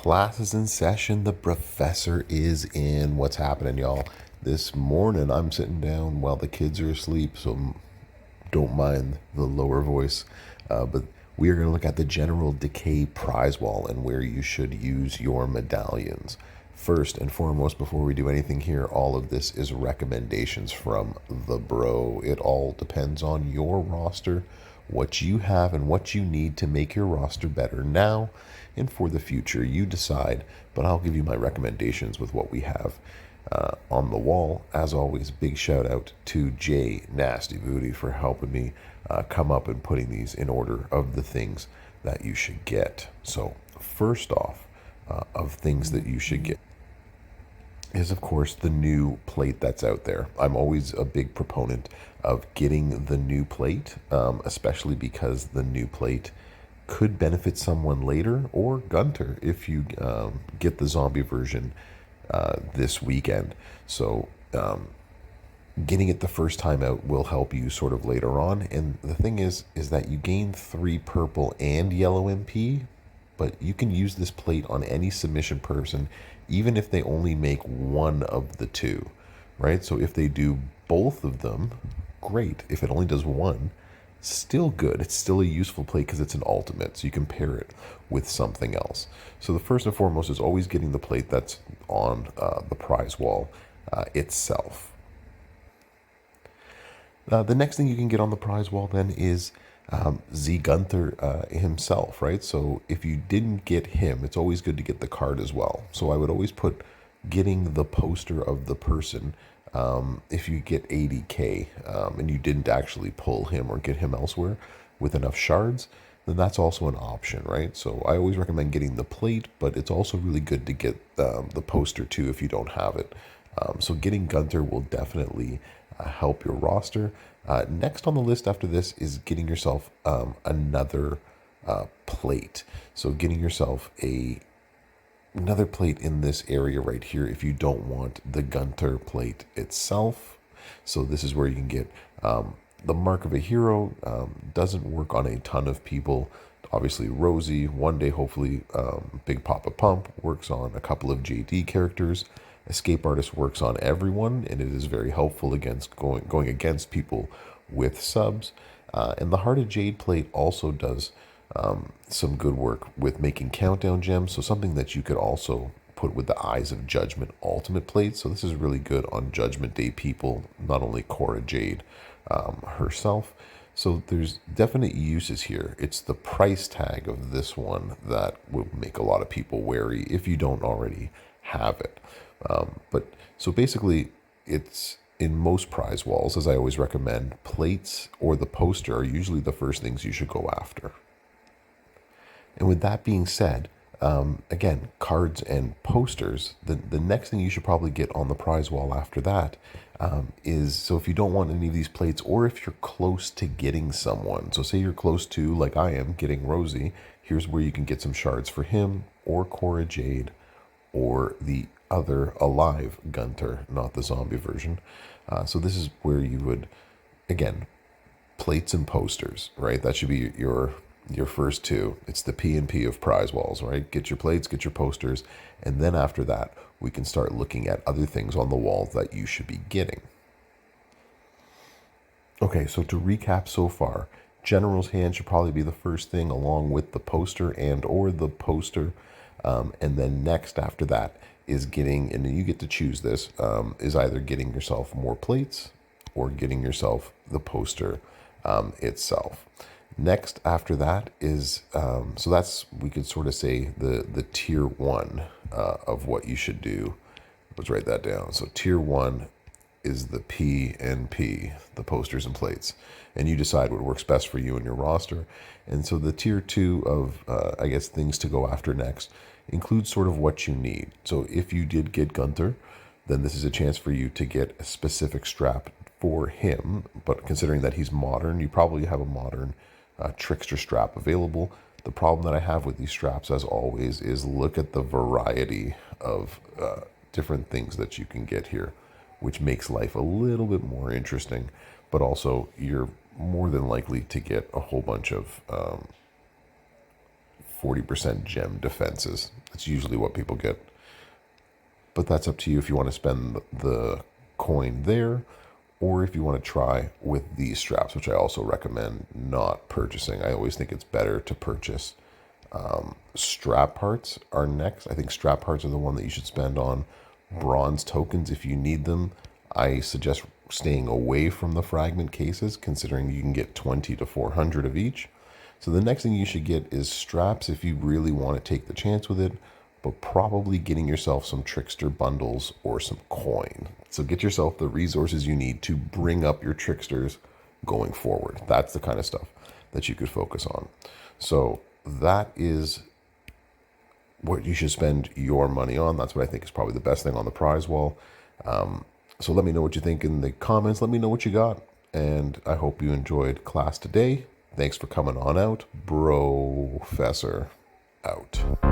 Class is in session. The professor is in. What's happening, y'all? This morning, I'm sitting down while the kids are asleep, so don't mind the lower voice. But we are going to look at the general decay prize wall and where you should use your medallions. First and foremost, before we do anything here, all of this is recommendations from the bro. It all depends on your roster, what you have, and what you need to make your roster better now and for the future. You decide, but I'll give you my recommendations with what we have on the wall. As always, big shout out to Jay Nasty Booty for helping me come up and putting these in order of the things that you should get. So, first off, of things that you should get is, of course, the new plate that's out there. I'm always a big proponent of getting the new plate, especially because the new plate could benefit someone later, or Gunther if you get the zombie version this weekend. So getting it the first time out will help you sort of later on. And the thing is that you gain 3 purple and yellow MP, but you can use this plate on any submission person, even if they only make one of the two, right? So if they do both of them, great. If it only does one, still good. It's still a useful plate because it's an ultimate, so you can pair it with something else. So the first and foremost is always getting the plate that's on the prize wall itself. The next thing you can get on the prize wall then is zGunther himself, right? So if you didn't get him, it's always good to get the card as well. So I would always put getting the poster of the person. If you get 80k and you didn't actually pull him or get him elsewhere with enough shards, then that's also an option, right? So I always recommend getting the plate, but it's also really good to get the poster too if you don't have it. So getting Gunther will definitely help your roster. Next on the list after this is getting yourself another plate. So getting yourself another plate in this area right here if you don't want the Gunther plate itself. So this is where you can get the Mark of a Hero. Doesn't work on a ton of people. Obviously Rosie, one day hopefully Big Papa Pump works on a couple of JD characters. Escape Artist works on everyone, and it is very helpful against going against people with subs. And the Hearted Jade plate also does some good work with making countdown gems. So something that you could also put with the Eyes of Judgment ultimate plate. So this is really good on Judgment Day people, not only Cora Jade herself. So there's definite uses here. It's the price tag of this one that will make a lot of people wary if you don't already have it. But so basically, it's in most prize walls, as I always recommend, plates or the poster are usually the first things you should go after. And with that being said, again, cards and posters, the next thing you should probably get on the prize wall after that is, so if you don't want any of these plates, or if you're close to getting someone, so say you're close to, like I am, getting Rosie, here's where you can get some shards for him, or Cora Jade, or the other alive Gunther, not the zombie version. So this is where you would, again, plates and posters, right? That should be your first two. It's the P and P of prize walls, right? Get your plates, get your posters, and then after that, we can start looking at other things on the wall that you should be getting. Okay, so to recap so far, General's Hand should probably be the first thing, along with the poster and or the poster. And then next after that is getting, and you get to choose this, is either getting yourself more plates or getting yourself the poster itself. Next after that is, so that's, we could sort of say the tier 1 of what you should do. Let's write that down. So tier 1 is the P and P, the posters and plates, and you decide what works best for you and your roster. And so the tier 2 of, I guess, things to go after next includes sort of what you need. So if you did get Gunther, then this is a chance for you to get a specific strap for him. But considering that he's modern, you probably have a modern trickster strap available. The problem that I have with these straps, as always, is look at the variety of different things that you can get here, which makes life a little bit more interesting, but also you're more than likely to get a whole bunch of 40% gem defenses. That's usually what people get. But that's up to you if you want to spend the coin there, or if you want to try with these straps, which I also recommend not purchasing. I always think it's better to purchase strap parts are next. I think strap parts are the one that you should spend on. Bronze tokens, if you need them, I suggest staying away from the fragment cases, considering you can get 20 to 400 of each. So the next thing you should get is straps if you really want to take the chance with it, but probably getting yourself some trickster bundles or some coin. So get yourself the resources you need to bring up your tricksters going forward. That's the kind of stuff that you could focus on. So that is what you should spend your money on. That's what I think is probably the best thing on the prize wall. So let me know what you think in the comments. Let me know what you got. And I hope you enjoyed class today. Thanks for coming on out. Brofessor out.